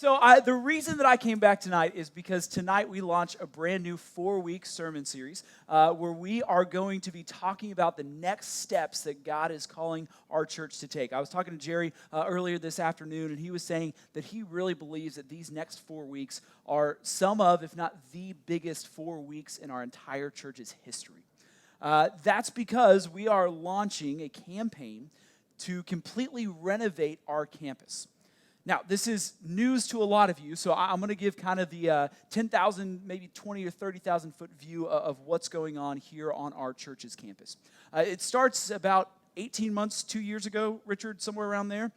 The reason that I came back tonight is because tonight we launch a brand new 4-week sermon series where we are going to be talking about the next steps that God is calling our church to take. I was talking to Jerry earlier this afternoon, and he was saying that he really believes that these next 4 weeks are some of, if not the biggest 4 weeks in our entire church's history. That's because we are launching a campaign to completely renovate our campus. Now, this is news to a lot of you, so I'm going to give kind of the 10,000, maybe 20 or 30,000 foot view of what's going on here on our church's campus. It starts about 18 months, 2 years ago, Richard, somewhere around there.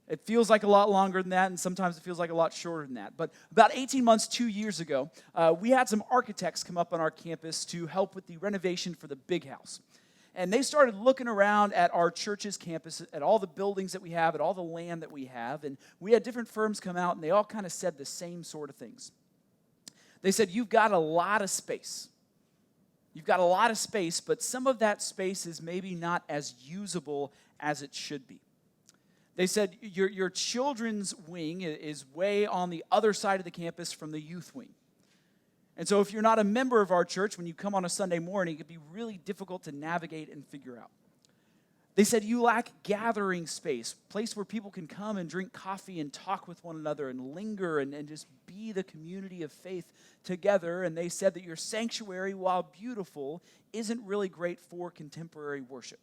It feels like a lot longer than that, and sometimes it feels like a lot shorter than that. But about 18 months, 2 years ago, we had some architects come up on our campus to help with the renovation for the big house. And they started looking around at our church's campus, at all the buildings that we have, at all the land that we have. And we had different firms come out, and they all kind of said the same sort of things. They said, you've got a lot of space. You've got a lot of space, but some of that space is maybe not as usable as it should be. They said, your children's wing is way on the other side of the campus from the youth wing. And so if you're not a member of our church, when you come on a Sunday morning, it can be really difficult to navigate and figure out. They said you lack gathering space, place where people can come and drink coffee and talk with one another and linger and just be the community of faith together. And they said that your sanctuary, while beautiful, isn't really great for contemporary worship.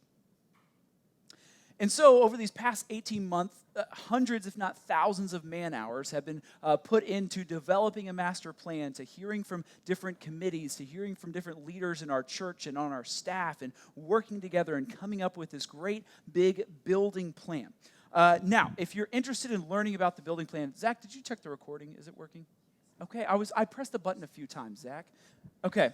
And so over these past 18 months, hundreds, if not thousands of man-hours have been put into developing a master plan, to hearing from different committees, to hearing from different leaders in our church and on our staff, and working together and coming up with this great big building plan. Now, if you're interested in learning about the building plan, Zach, did you check the recording? Is it working? Okay, I pressed the button a few times, Zach. Okay,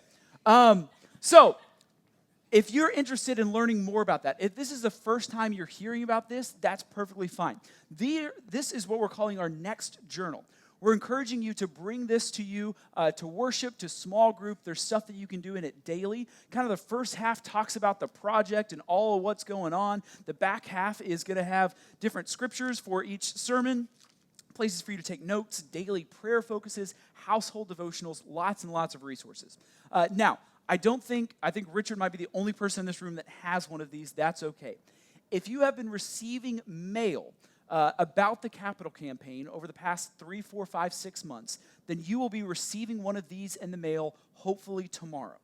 if you're interested in learning more about that, if this is the first time you're hearing about this, that's perfectly fine. This is what we're calling our next journal. We're encouraging you to bring this to you to worship, to small group. There's stuff that you can do in it daily. Kind of the first half talks about the project and all of what's going on. The back half is going to have different scriptures for each sermon, places for you to take notes, daily prayer focuses, household devotionals, lots and lots of resources. Now, I think Richard might be the only person in this room that has one of these. That's okay. If you have been receiving mail about the capital campaign over the past 3, 4, 5, 6 months, then you will be receiving one of these in the mail hopefully tomorrow.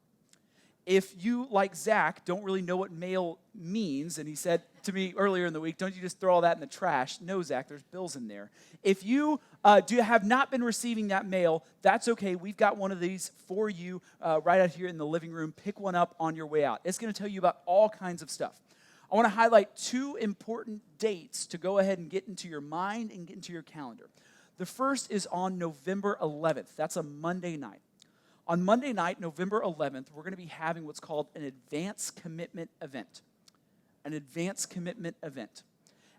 If you, like Zach, don't really know what mail means, and he said to me earlier in the week, don't you just throw all that in the trash? No, Zach, there's bills in there. If you have not been receiving that mail, that's okay. We've got one of these for you right out here in the living room. Pick one up on your way out. It's going to tell you about all kinds of stuff. I want to highlight 2 important dates to go ahead and get into your mind and get into your calendar. The first is on November 11th. That's a Monday night. On Monday night, November 11th, we're going to be having what's called an advance commitment event. An advance commitment event.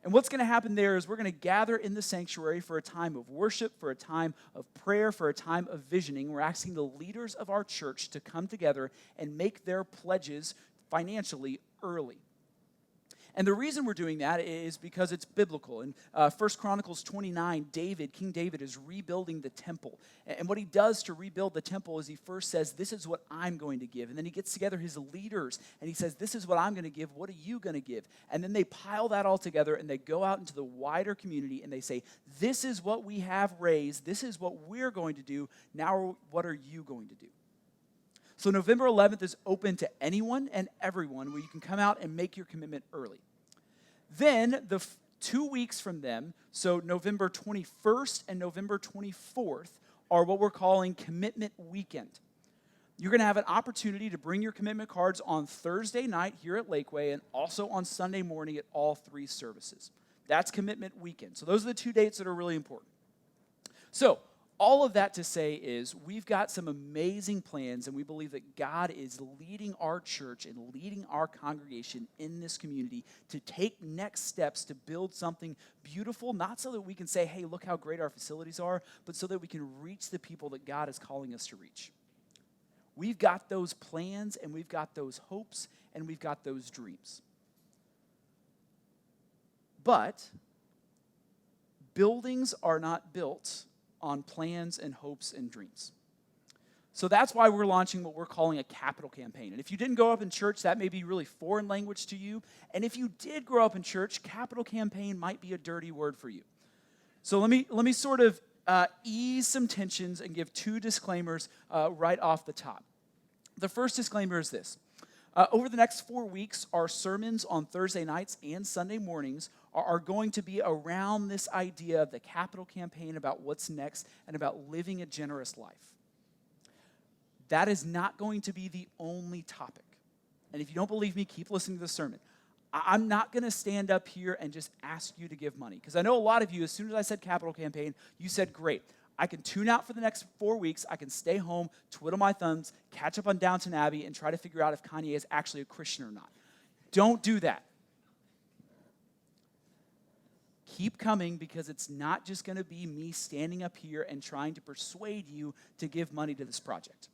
And what's going to happen there is we're going to gather in the sanctuary for a time of worship, for a time of prayer, for a time of visioning. We're asking the leaders of our church to come together and make their pledges financially early. And the reason we're doing that is because it's biblical. In 1 Chronicles 29, King David is rebuilding the temple. And what he does to rebuild the temple is he first says, this is what I'm going to give. And then he gets together his leaders and he says, this is what I'm going to give. What are you going to give? And then they pile that all together and they go out into the wider community and they say, this is what we have raised. This is what we're going to do. Now what are you going to do? So November 11th is open to anyone and everyone where you can come out and make your commitment early. Then, 2 weeks from them, so November 21st and November 24th, are what we're calling Commitment Weekend. You're going to have an opportunity to bring your commitment cards on Thursday night here at Lakeway and also on Sunday morning at all 3 services. That's Commitment Weekend. So those are the 2 dates that are really important. So, all of that to say is we've got some amazing plans, and we believe that God is leading our church and leading our congregation in this community to take next steps to build something beautiful, not so that we can say, hey, look how great our facilities are, but so that we can reach the people that God is calling us to reach. We've got those plans, and we've got those hopes, and we've got those dreams. But buildings are not built on plans and hopes and dreams. So that's why we're launching what we're calling a capital campaign. And if you didn't grow up in church, that may be really foreign language to you. And if you did grow up in church, capital campaign might be a dirty word for you. So let me sort of ease some tensions and give two disclaimers right off the top. The first disclaimer is this. Over the next 4 weeks, our sermons on Thursday nights and Sunday mornings are going to be around this idea of the capital campaign, about what's next, and about living a generous life. That is not going to be the only topic. And if you don't believe me, keep listening to the sermon. I'm not going to stand up here and just ask you to give money. Because I know a lot of you, as soon as I said capital campaign, you said, great. I can tune out for the next 4 weeks. I can stay home, twiddle my thumbs, catch up on Downton Abbey, and try to figure out if Kanye is actually a Christian or not. Don't do that. Keep coming, because it's not just going to be me standing up here and trying to persuade you to give money to this project.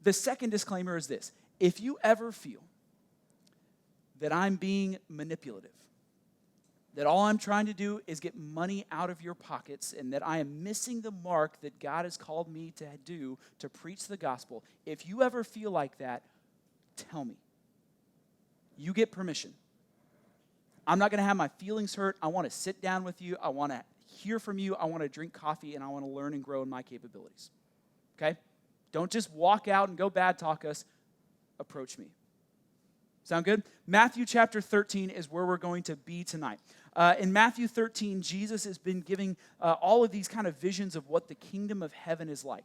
The second disclaimer is this. If you ever feel that I'm being manipulative, that all I'm trying to do is get money out of your pockets, and that I am missing the mark that God has called me to do to preach the gospel, if you ever feel like that, tell me. You get permission. I'm not going to have my feelings hurt. I want to sit down with you. I want to hear from you. I want to drink coffee, and I want to learn and grow in my capabilities. Okay? Don't just walk out and go bad talk us. Approach me. Sound good? Matthew chapter 13 is where we're going to be tonight. In Matthew 13, Jesus has been giving all of these kind of visions of what the kingdom of heaven is like.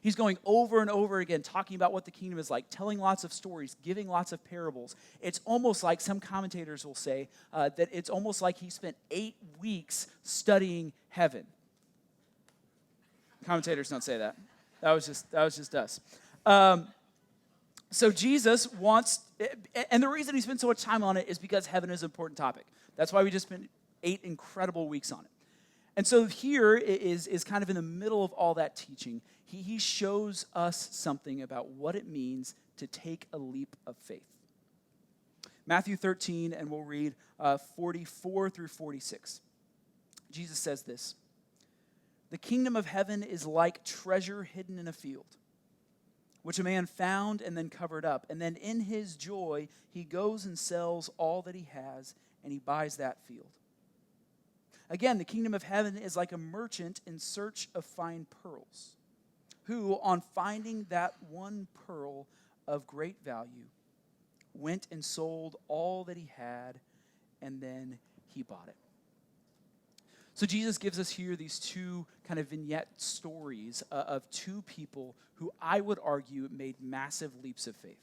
He's going over and over again, talking about what the kingdom is like, telling lots of stories, giving lots of parables. It's almost like, some commentators will say, that it's almost like he spent 8 weeks studying heaven. Commentators don't say that. That was just us. So Jesus wants, and the reason he spent so much time on it is because heaven is an important topic. That's why we just spent 8 incredible weeks on it. And so here is kind of in the middle of all that teaching, he shows us something about what it means to take a leap of faith. Matthew 13, and we'll read 44 through 46. Jesus says this. The kingdom of heaven is like treasure hidden in a field, which a man found and then covered up. And then in his joy, he goes and sells all that he has, and he buys that field. Again, the kingdom of heaven is like a merchant in search of fine pearls, who, on finding that one pearl of great value, went and sold all that he had, and then he bought it. So Jesus gives us here these two kind of vignette stories of two people who I would argue made massive leaps of faith.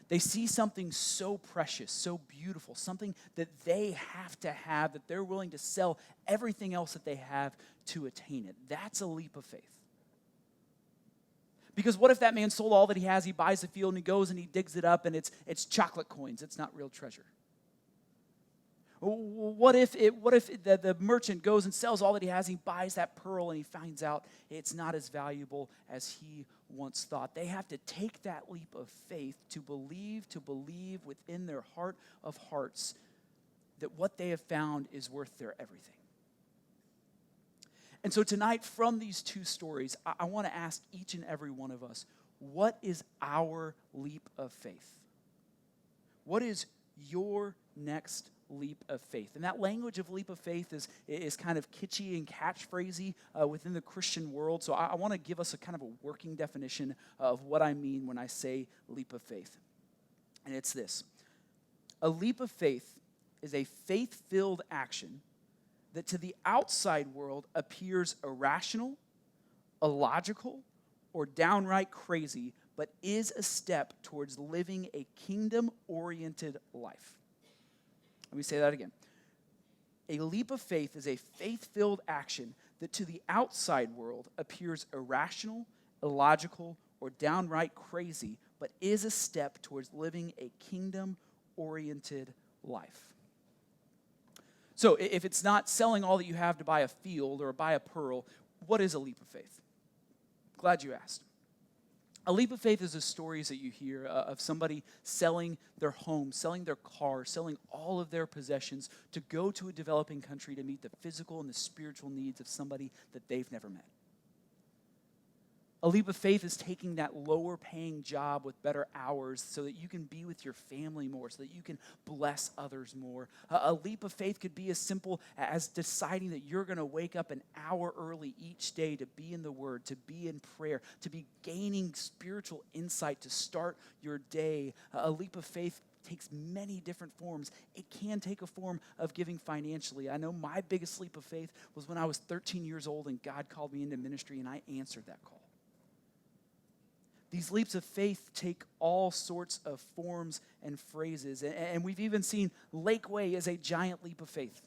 They see something so precious, so beautiful, something that they have to have, that they're willing to sell everything else that they have to attain it. That's a leap of faith. Because what if that man sold all that he has, he buys the field, and he goes and he digs it up, and it's chocolate coins, it's not real treasure? What if the merchant goes and sells all that he has, and he buys that pearl, and he finds out it's not as valuable as he once thought? They have to take that leap of faith to believe within their heart of hearts that what they have found is worth their everything. And so tonight, from these two stories, I want to ask each and every one of us, what is our leap of faith? What is your next leap of faith? And that language of leap of faith is kind of kitschy and catchphrasy within the Christian world. So I want to give us a kind of a working definition of what I mean when I say leap of faith. And it's this. A leap of faith is a faith-filled action that to the outside world appears irrational, illogical, or downright crazy, but is a step towards living a kingdom-oriented life. Let me say that again. A leap of faith is a faith-filled action that to the outside world appears irrational, illogical, or downright crazy, but is a step towards living a kingdom-oriented life. So if it's not selling all that you have to buy a field or buy a pearl, what is a leap of faith? Glad you asked. A leap of faith is the stories that you hear of somebody selling their home, selling their car, selling all of their possessions to go to a developing country to meet the physical and the spiritual needs of somebody that they've never met. A leap of faith is taking that lower paying job with better hours so that you can be with your family more, so that you can bless others more. A leap of faith could be as simple as deciding that you're going to wake up an hour early each day to be in the Word, to be in prayer, to be gaining spiritual insight to start your day. A leap of faith takes many different forms. It can take a form of giving financially. I know my biggest leap of faith was when I was 13 years old and God called me into ministry and I answered that call. These leaps of faith take all sorts of forms and phrases. And we've even seen Lakeway as a giant leap of faith.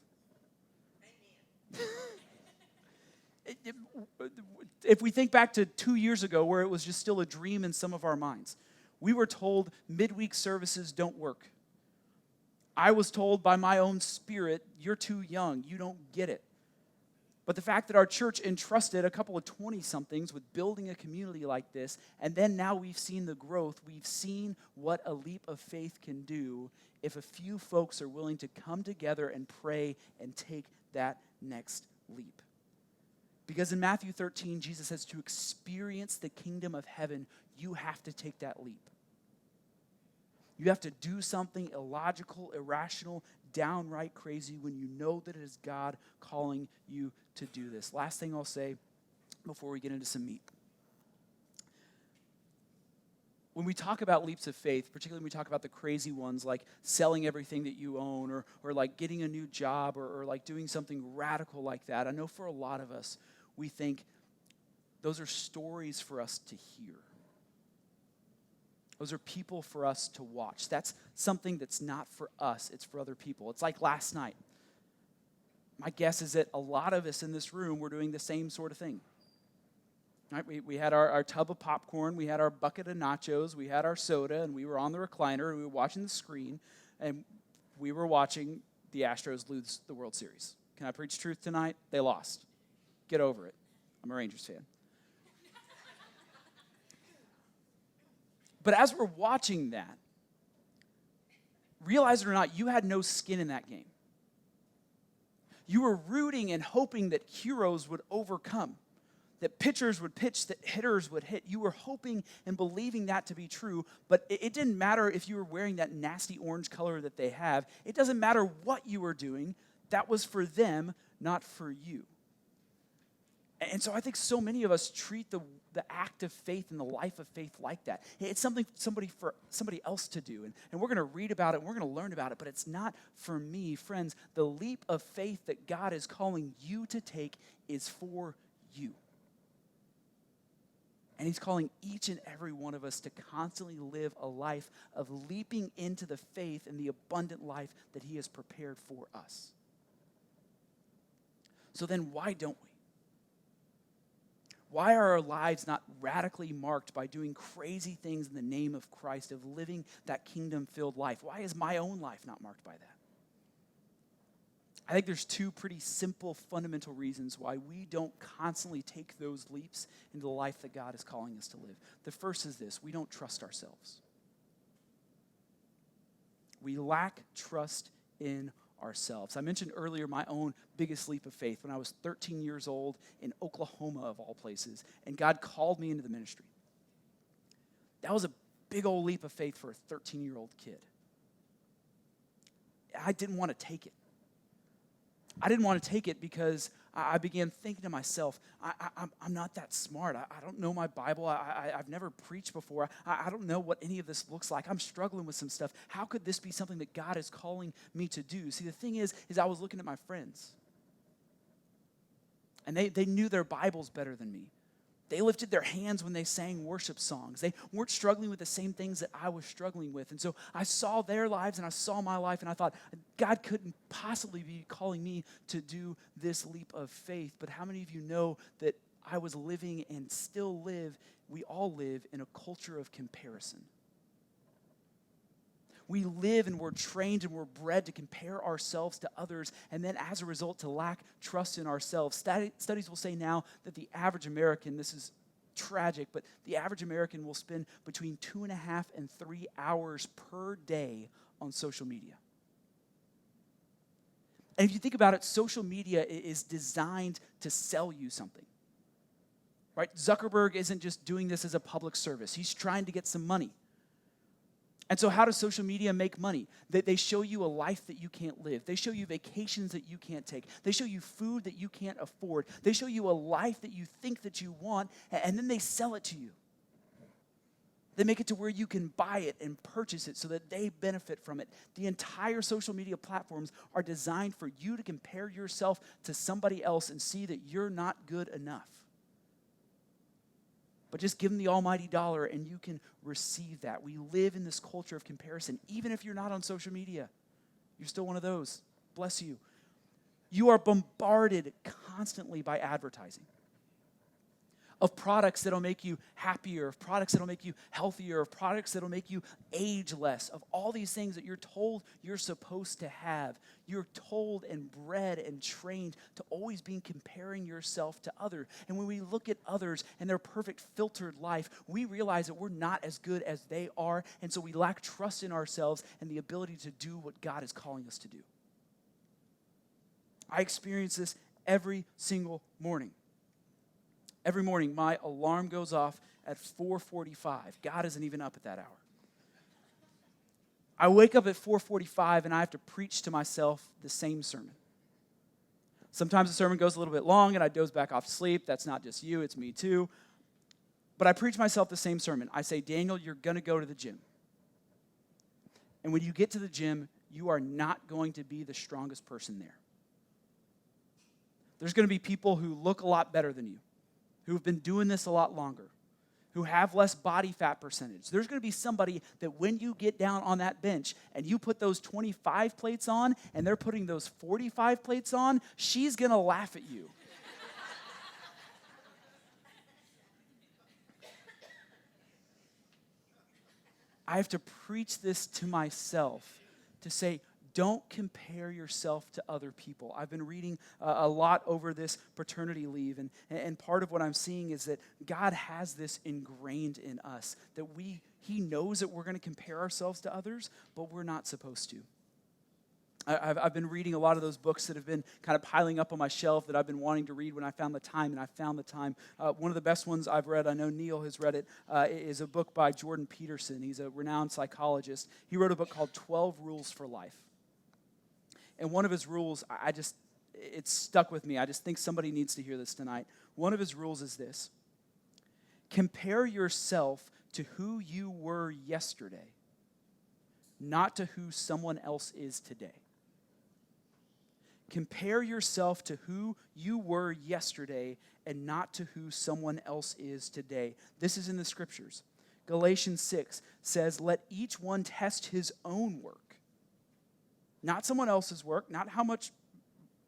If we think back to 2 years ago where it was just still a dream in some of our minds, we were told midweek services don't work. I was told by my own spirit, you're too young, you don't get it. But the fact that our church entrusted a couple of 20-somethings with building a community like this, and then now we've seen the growth, we've seen what a leap of faith can do if a few folks are willing to come together and pray and take that next leap. Because in Matthew 13, Jesus says to experience the kingdom of heaven, you have to take that leap. You have to do something illogical, irrational, downright crazy when you know that it is God calling you to do this. Last thing I'll say before we get into some meat. When we talk about leaps of faith, particularly when we talk about the crazy ones like selling everything that you own or like getting a new job or like doing something radical like that, I know for a lot of us, we think those are stories for us to hear. Those are people for us to watch. That's something that's not for us, it's for other people. It's like last night. My guess is that a lot of us in this room were doing the same sort of thing. Right? We had our tub of popcorn, we had our bucket of nachos, we had our soda, and we were on the recliner, and we were watching the screen, and we were watching the Astros lose the World Series. Can I preach truth tonight? They lost. Get over it. I'm a Rangers fan. But as we're watching that, realize it or not, you had no skin in that game. You were rooting and hoping that heroes would overcome, that pitchers would pitch, that hitters would hit. You were hoping and believing that to be true, but it didn't matter if you were wearing that nasty orange color that they have. It doesn't matter what you were doing. That was for them, not for you. And so I think so many of us treat the act of faith and the life of faith like that. It's something for somebody else to do. And we're going to read about it, and we're going to learn about it, but it's not for me. Friends, the leap of faith that God is calling you to take is for you. And he's calling each and every one of us to constantly live a life of leaping into the faith and the abundant life that he has prepared for us. So then why don't we? Why are our lives not radically marked by doing crazy things in the name of Christ, of living that kingdom-filled life? Why is my own life not marked by that? I think there's two pretty simple, fundamental reasons why we don't constantly take those leaps into the life that God is calling us to live. The first is this: we don't trust ourselves. We lack trust in ourselves. I mentioned earlier my own biggest leap of faith when I was 13 years old in Oklahoma, of all places, and God called me into the ministry. That was a big old leap of faith for a 13-year-old kid. I didn't want to take it. I didn't want to take it because I began thinking to myself, I'm not that smart. I don't know my Bible. I've never preached before. I don't know what any of this looks like. I'm struggling with some stuff. How could this be something that God is calling me to do? See, the thing is I was looking at my friends. And they knew their Bibles better than me. They lifted their hands when they sang worship songs. They weren't struggling with the same things that I was struggling with. And so I saw their lives and I saw my life and I thought, God couldn't possibly be calling me to do this leap of faith. But how many of you know that I was living and still live, we all live in a culture of comparison? We live and we're trained and we're bred to compare ourselves to others, and then as a result to lack trust in ourselves. Studies will say now that the average American, this is tragic, but the average American will spend between 2.5 and 3 hours per day on social media. And if you think about it, social media is designed to sell you something. Right? Zuckerberg isn't just doing this as a public service. He's trying to get some money. And so how does social media make money? They show you a life that you can't live. They show you vacations that you can't take. They show you food that you can't afford. They show you a life that you think that you want, and then they sell it to you. They make it to where you can buy it and purchase it so that they benefit from it. The entire social media platforms are designed for you to compare yourself to somebody else and see that you're not good enough. But just give them the almighty dollar and you can receive that. We live in this culture of comparison. Even if you're not on social media, you're still one of those. Bless you. You are bombarded constantly by advertising of products that'll make you happier, of products that'll make you healthier, of products that'll make you age less, of all these things that you're told you're supposed to have. You're told and bred and trained to always be comparing yourself to others. And when we look at others and their perfect filtered life, we realize that we're not as good as they are, and so we lack trust in ourselves and the ability to do what God is calling us to do. I experience this every single morning. Every morning, my alarm goes off at 4:45. God isn't even up at that hour. I wake up at 4:45 and I have to preach to myself the same sermon. Sometimes the sermon goes a little bit long and I doze back off to sleep. That's not just you, it's me too. But I preach myself the same sermon. I say, Daniel, you're going to go to the gym. And when you get to the gym, you are not going to be the strongest person there. There's going to be people who look a lot better than you, who have been doing this a lot longer, who have less body fat percentage. There's going to be somebody that when you get down on that bench and you put those 25 plates on and they're putting those 45 plates on, she's going to laugh at you. I have to preach this to myself to say, don't compare yourself to other people. I've been reading a lot over this paternity leave, and part of what I'm seeing is that God has this ingrained in us, that He knows that we're going to compare ourselves to others, but we're not supposed to. I've been reading a lot of those books that have been kind of piling up on my shelf that I've been wanting to read when I found the time, and I found the time. One of the best ones I've read, I know Neil has read it, is a book by Jordan Peterson. He's a renowned psychologist. He wrote a book called 12 Rules for Life. And one of his rules, it's stuck with me. I just think somebody needs to hear this tonight. One of his rules is this: compare yourself to who you were yesterday, not to who someone else is today. Compare yourself to who you were yesterday and not to who someone else is today. This is in the scriptures. Galatians 6 says, let each one test his own work. Not someone else's work, not how much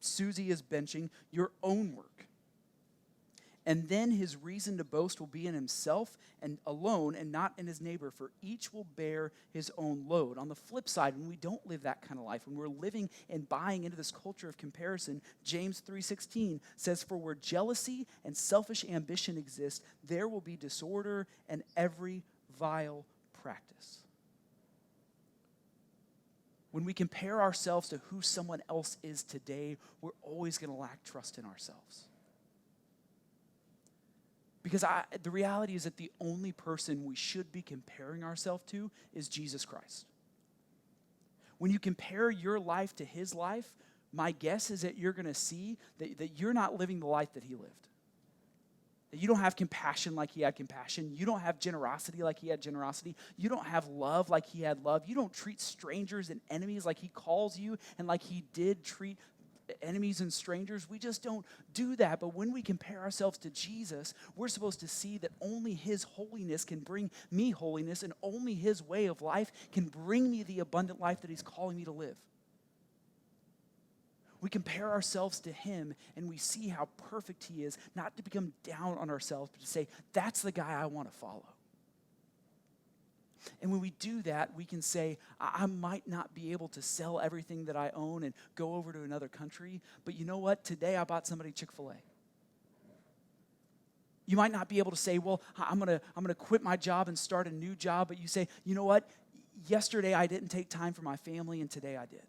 Susie is benching, your own work. And then his reason to boast will be in himself and alone and not in his neighbor, for each will bear his own load. On the flip side, when we don't live that kind of life, when we're living and buying into this culture of comparison, James 3:16 says, for where jealousy and selfish ambition exist, there will be disorder and every vile practice. When we compare ourselves to who someone else is today, we're always going to lack trust in ourselves. Because the reality is that the only person we should be comparing ourselves to is Jesus Christ. When you compare your life to his life, my guess is that you're going to see that you're not living the life that he lived. That you don't have compassion like he had compassion. You don't have generosity like he had generosity. You don't have love like he had love. You don't treat strangers and enemies like he calls you and like he did treat enemies and strangers. We just don't do that. But when we compare ourselves to Jesus, we're supposed to see that only his holiness can bring me holiness, and only his way of life can bring me the abundant life that he's calling me to live. We compare ourselves to him and we see how perfect he is, not to become down on ourselves, but to say, that's the guy I want to follow. And when we do that, we can say, I might not be able to sell everything that I own and go over to another country, but you know what? Today I bought somebody Chick-fil-A. You might not be able to say, well, I'm gonna quit my job and start a new job, but you say, you know what? Yesterday I didn't take time for my family, and today I did.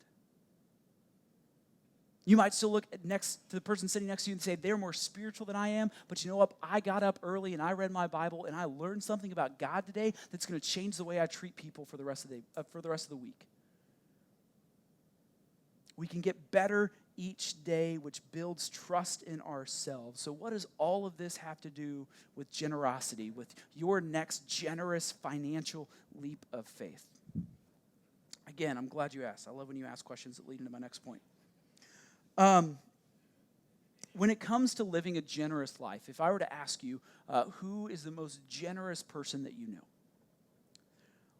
You might still look next to the person sitting next to you and say, they're more spiritual than I am, but you know what? I got up early and I read my Bible and I learned something about God today that's going to change the way I treat people for the rest of the week. We can get better each day, which builds trust in ourselves. So what does all of this have to do with generosity, with your next generous financial leap of faith? Again, I'm glad you asked. I love when you ask questions that lead into my next point. When it comes to living a generous life, if I were to ask you, who is the most generous person that you know?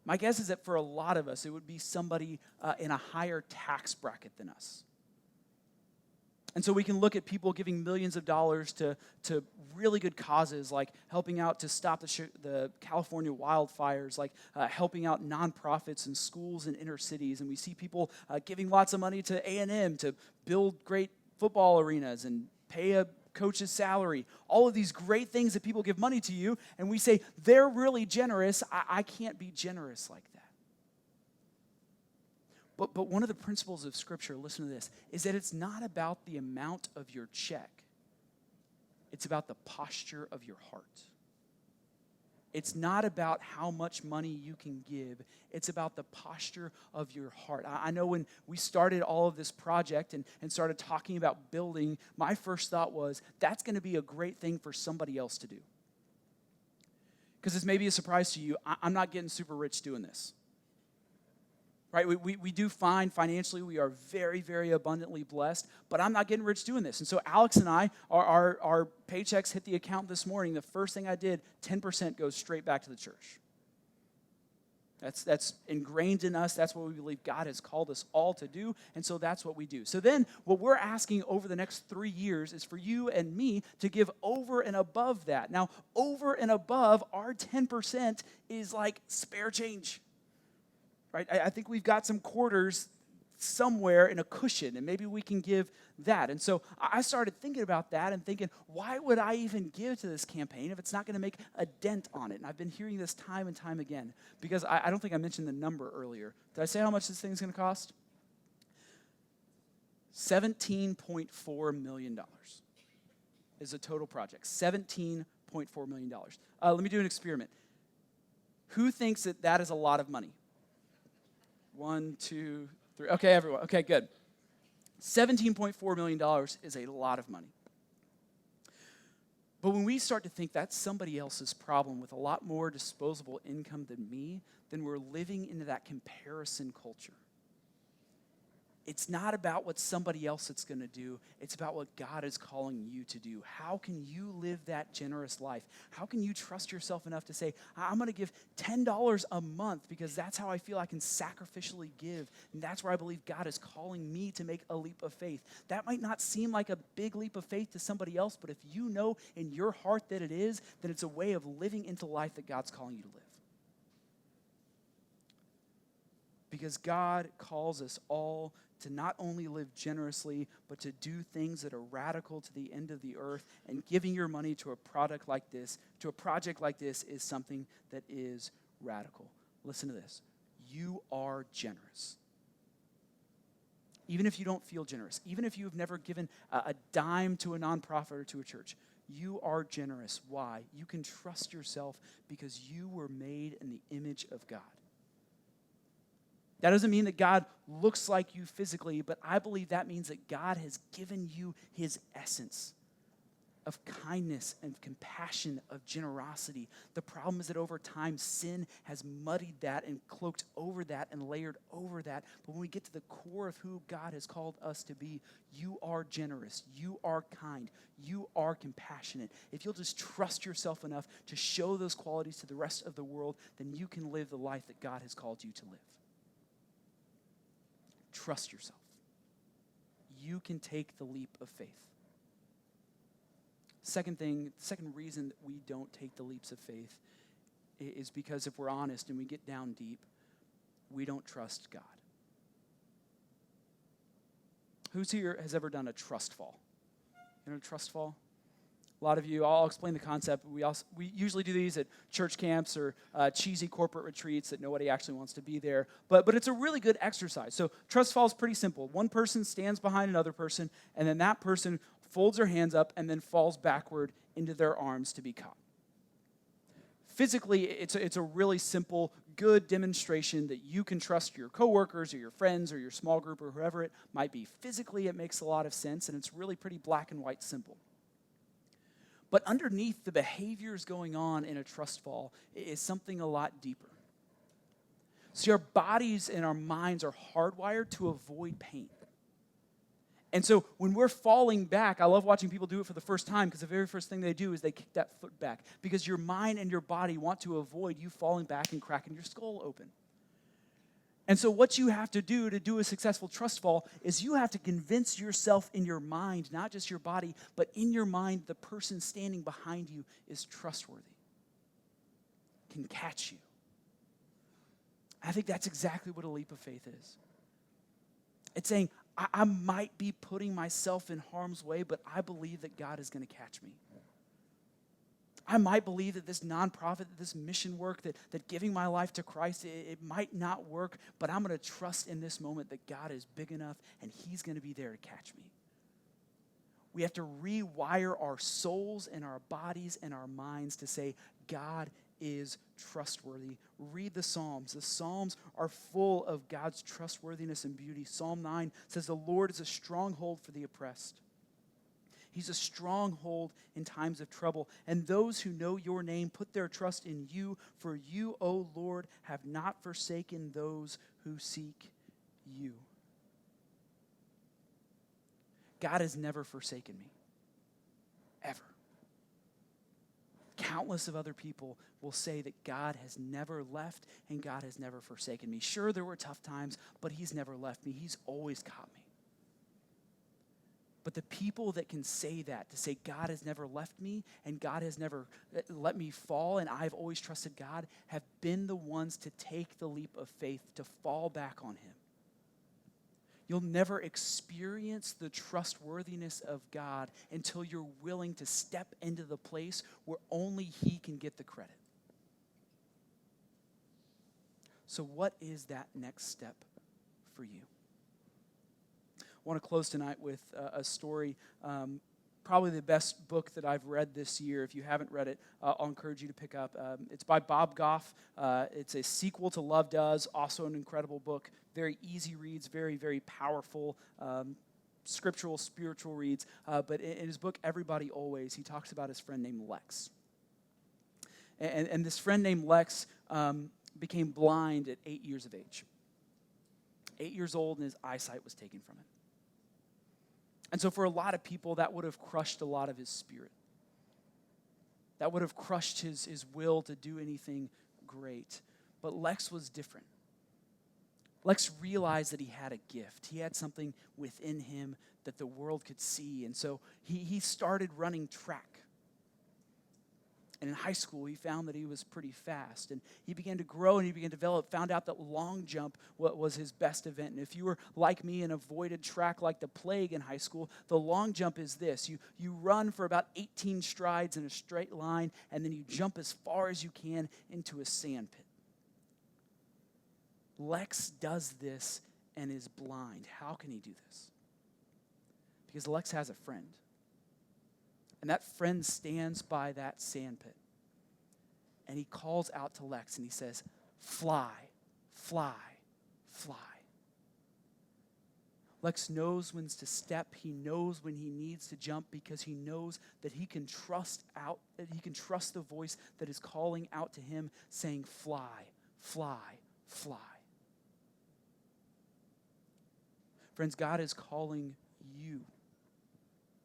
My guess is that for a lot of us, it would be somebody in a higher tax bracket than us. And so we can look at people giving millions of dollars to really good causes, like helping out to stop the California wildfires, like helping out nonprofits and schools in inner cities. And we see people giving lots of money to A&M to build great football arenas and pay a coach's salary. All of these great things that people give money to you, and we say, they're really generous. I can't be generous like that. But one of the principles of Scripture, listen to this, is that it's not about the amount of your check. It's about the posture of your heart. It's not about how much money you can give. It's about the posture of your heart. I know when we started all of this project and started talking about building, my first thought was, that's going to be a great thing for somebody else to do. Because this may be a surprise to you, I'm not getting super rich doing this. Right? We do fine financially. We are very, very abundantly blessed, but I'm not getting rich doing this. And so Alex and I, our paychecks hit the account this morning. The first thing I did, 10% goes straight back to the church. That's ingrained in us. That's what we believe God has called us all to do, and so that's what we do. So then what we're asking over the next 3 years is for you and me to give over and above that. Now, over and above, our 10% is like spare change. Right? I think we've got some quarters somewhere in a cushion, and maybe we can give that. And so I started thinking about that and thinking, why would I even give to this campaign if it's not going to make a dent on it? And I've been hearing this time and time again, because I don't think I mentioned the number earlier. Did I say how much this thing's going to cost? $17.4 million is a total project. $17.4 million. Let me do an experiment. Who thinks that is a lot of money? 1, 2, 3. Okay, everyone. Okay, good. $17.4 million is a lot of money. But when we start to think that's somebody else's problem with a lot more disposable income than me, then we're living into that comparison culture. It's not about what somebody else is going to do. It's about what God is calling you to do. How can you live that generous life? How can you trust yourself enough to say, I'm going to give $10 a month because that's how I feel I can sacrificially give. And that's where I believe God is calling me to make a leap of faith. That might not seem like a big leap of faith to somebody else, but if you know in your heart that it is, then it's a way of living into life that God's calling you to live. Because God calls us all to not only live generously, but to do things that are radical to the end of the earth. And giving your money to a project like this is something that is radical. Listen to this. You are generous. Even if you don't feel generous, even if you've never given a dime to a nonprofit or to a church, you are generous. Why? You can trust yourself because you were made in the image of God. That doesn't mean that God looks like you physically, but I believe that means that God has given you his essence of kindness and compassion, of generosity. The problem is that over time, sin has muddied that and cloaked over that and layered over that. But when we get to the core of who God has called us to be, you are generous, you are kind, you are compassionate. If you'll just trust yourself enough to show those qualities to the rest of the world, then you can live the life that God has called you to live. Trust yourself. You can take the leap of faith. Second reason that we don't take the leaps of faith is because if we're honest and we get down deep, we don't trust God. Who's here has ever done a trust fall? You know a trust fall? A lot of you, I'll explain the concept. We usually do these at church camps or cheesy corporate retreats that nobody actually wants to be there. But it's a really good exercise. So trust fall is pretty simple. One person stands behind another person, and then that person folds their hands up and then falls backward into their arms to be caught. Physically, it's a really simple, good demonstration that you can trust your coworkers or your friends or your small group or whoever it might be. Physically, it makes a lot of sense, and it's really pretty black and white simple. But underneath the behaviors going on in a trust fall is something a lot deeper. See, our bodies and our minds are hardwired to avoid pain. And so when we're falling back, I love watching people do it for the first time because the very first thing they do is they kick that foot back because your mind and your body want to avoid you falling back and cracking your skull open. And so what you have to do a successful trust fall is you have to convince yourself in your mind, not just your body, but in your mind, the person standing behind you is trustworthy, can catch you. I think that's exactly what a leap of faith is. It's saying, I might be putting myself in harm's way, but I believe that God is going to catch me. I might believe that this nonprofit, that this mission work, that giving my life to Christ, it might not work, but I'm going to trust in this moment that God is big enough and he's going to be there to catch me. We have to rewire our souls and our bodies and our minds to say, God is trustworthy. Read the Psalms. The Psalms are full of God's trustworthiness and beauty. Psalm 9 says, the Lord is a stronghold for the oppressed. He's a stronghold in times of trouble. And those who know your name put their trust in you, for you, O Lord, have not forsaken those who seek you. God has never forsaken me, ever. Countless of other people will say that God has never left and God has never forsaken me. Sure, there were tough times, but he's never left me. He's always caught me. But the people that can say that, to say God has never left me and God has never let me fall and I've always trusted God, have been the ones to take the leap of faith, to fall back on him. You'll never experience the trustworthiness of God until you're willing to step into the place where only he can get the credit. So what is that next step for you? I want to close tonight with a story, probably the best book that I've read this year. If you haven't read it, I'll encourage you to pick up. It's by Bob Goff. It's a sequel to Love Does, also an incredible book. Very easy reads, very, very powerful, scriptural, spiritual reads. But in his book, Everybody Always, he talks about his friend named Lex. And this friend named Lex became blind at 8 years of age. 8 years old, and his eyesight was taken from him. And so for a lot of people, that would have crushed a lot of his spirit. That would have crushed his will to do anything great. But Lex was different. Lex realized that he had a gift. He had something within him that the world could see. And so he started running track. And in high school, he found that he was pretty fast. And he began to grow and he began to develop, found out that long jump was his best event. And if you were like me and avoided track like the plague in high school, the long jump is this. You run for about 18 strides in a straight line, and then you jump as far as you can into a sand pit. Lex does this and is blind. How can he do this? Because Lex has a friend. And that friend stands by that sand pit. And he calls out to Lex and he says, fly, fly, fly. Lex knows when to step. He knows when he needs to jump because he knows that he can trust the voice that is calling out to him saying, fly, fly, fly. Friends, God is calling you.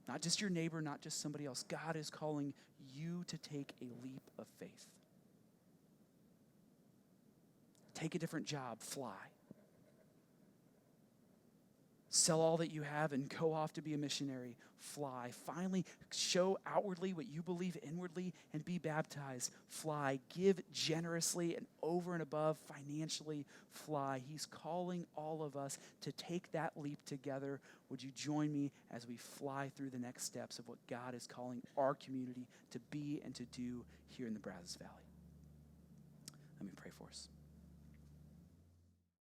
Not just your neighbor, not just somebody else. God is calling you to take a leap of faith. Take a different job, fly. Sell all that you have and go off to be a missionary. Fly. Finally, show outwardly what you believe inwardly and be baptized. Fly. Give generously and over and above financially. Fly. He's calling all of us to take that leap together. Would you join me as we fly through the next steps of what God is calling our community to be and to do here in the Brazos Valley? Let me pray for us.